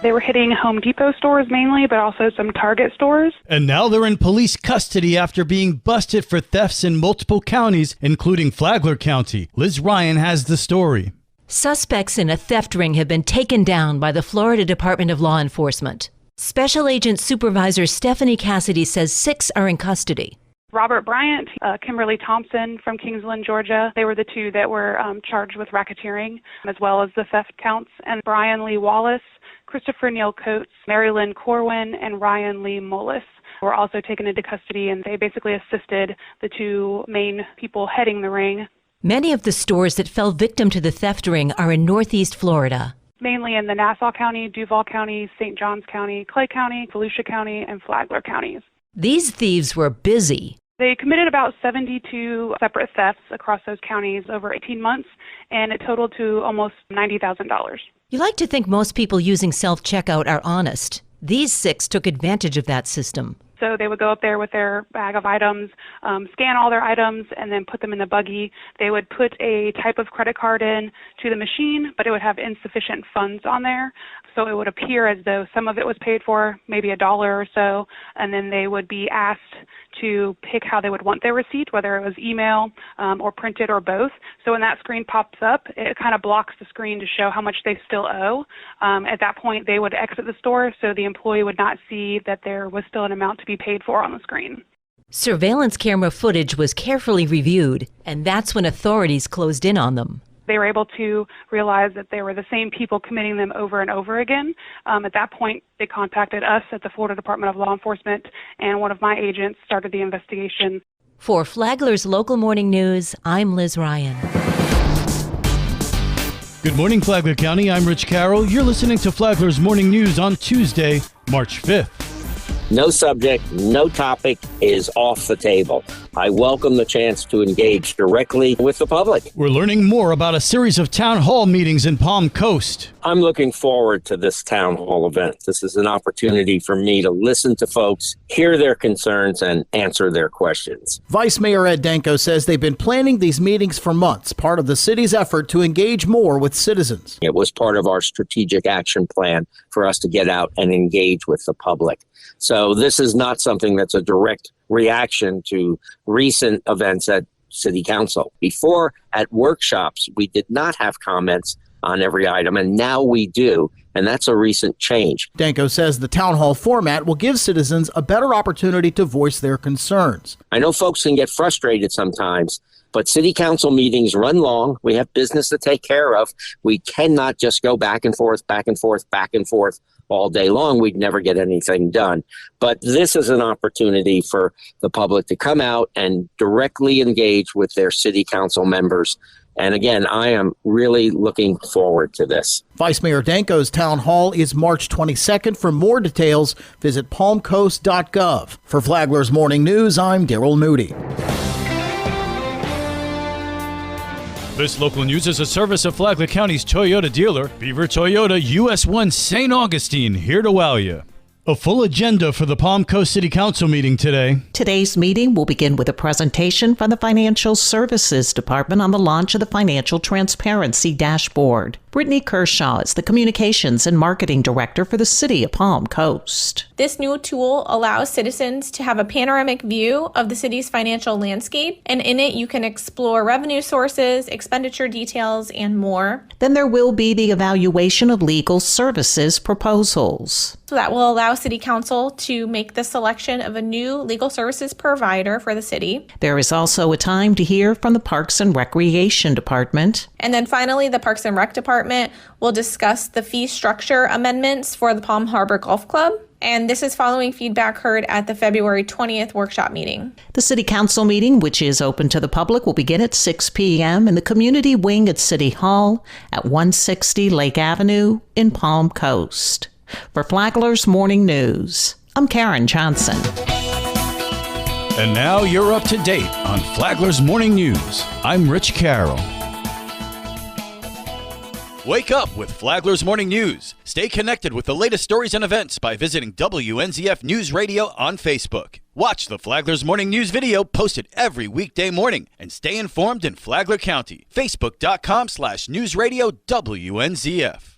They were hitting Home Depot stores mainly, but also some Target stores. And now they're in police custody after being busted for thefts in multiple counties, including Flagler County. Liz Ryan has the story. Suspects in a theft ring have been taken down by the Florida Department of Law Enforcement. Special Agent Supervisor Stephanie Cassidy says 6 are in custody. Robert Bryant, Kimberly Thompson from Kingsland, Georgia. They were the 2 that were charged with racketeering, as well as the theft counts. And Brian Lee Wallace, Christopher Neal Coates, Mary Lynn Corwin, and Ryan Lee Mullis were also taken into custody, and they basically assisted the 2 main people heading the ring. Many of the stores that fell victim to the theft ring are in Northeast Florida. Mainly in the Nassau County, Duval County, St. Johns County, Clay County, Volusia County, and Flagler counties. These thieves were busy. They committed about 72 separate thefts across those counties over 18 months, and it totaled to almost $90,000. You like to think most people using self-checkout are honest. These 6 took advantage of that system. So they would go up there with their bag of items, scan all their items, and then put them in the buggy. They would put a type of credit card in to the machine, but it would have insufficient funds on there. So it would appear as though some of it was paid for, maybe $1 or so, and then they would be asked to pick how they would want their receipt, whether it was email or printed or both. So when that screen pops up, it kind of blocks the screen to show how much they still owe. At that point, they would exit the store so the employee would not see that there was still an amount to be paid for on the screen. Surveillance camera footage was carefully reviewed, and that's when authorities closed in on them. They were able to realize that they were the same people committing them over and over again. At that point, they contacted us at the Florida Department of Law Enforcement, and one of my agents started the investigation. For Flagler's Local Morning News, I'm Liz Ryan. Good morning, Flagler County. I'm Rich Carroll. You're listening to Flagler's Morning News on Tuesday, March 5th. No subject, no topic is off the table. I welcome the chance to engage directly with the public. We're learning more about a series of town hall meetings in Palm Coast. I'm looking forward to this town hall event. This is an opportunity for me to listen to folks, hear their concerns, and answer their questions. Vice Mayor Ed Danko says they've been planning these meetings for months, part of the city's effort to engage more with citizens. It was part of our strategic action plan for us to get out and engage with the public. So this is not something that's a direct reaction to recent events at City Council. Before, at workshops, we did not have comments on every item, and now we do, and that's a recent change. Danko says the town hall format will give citizens a better opportunity to voice their concerns. I know folks can get frustrated sometimes, but City Council meetings run long. We have business to take care of. We cannot just go back and forth, back and forth, back and forth all day long. We'd never get anything done. But this is an opportunity for the public to come out and directly engage with their City Council members. And again, I am really looking forward to this. Vice Mayor Danko's town hall is March 22nd. For more details, visit palmcoast.gov. For Flagler's Morning News, I'm Daryl Moody. This local news is a service of Flagler County's Toyota dealer, Beaver Toyota US 1 St. Augustine, here to wow you. A full agenda for the Palm Coast City Council meeting today. Today's meeting will begin with a presentation from the Financial Services Department on the launch of the Financial Transparency Dashboard. Brittany Kershaw is the Communications and Marketing Director for the City of Palm Coast. This new tool allows citizens to have a panoramic view of the city's financial landscape, and in it you can explore revenue sources, expenditure details, and more. Then there will be the evaluation of legal services proposals. So that will allow City Council to make the selection of a new legal services provider for the city. There is also a time to hear from the Parks and Recreation Department. And then finally, the Parks and Rec Department will discuss the fee structure amendments for the Palm Harbor Golf Club. And this is following feedback heard at the February 20th workshop meeting. The City Council meeting, which is open to the public, will begin at 6 p.m. in the community wing at City Hall at 160 Lake Avenue in Palm Coast. For Flagler's Morning News, I'm Karen Johnson. And now you're up to date on Flagler's Morning News. I'm Rich Carroll. Wake up with Flagler's Morning News. Stay connected with the latest stories and events by visiting WNZF News Radio on Facebook. Watch the Flagler's Morning News video posted every weekday morning and stay informed in Flagler County. Facebook.com/newsradio WNZF.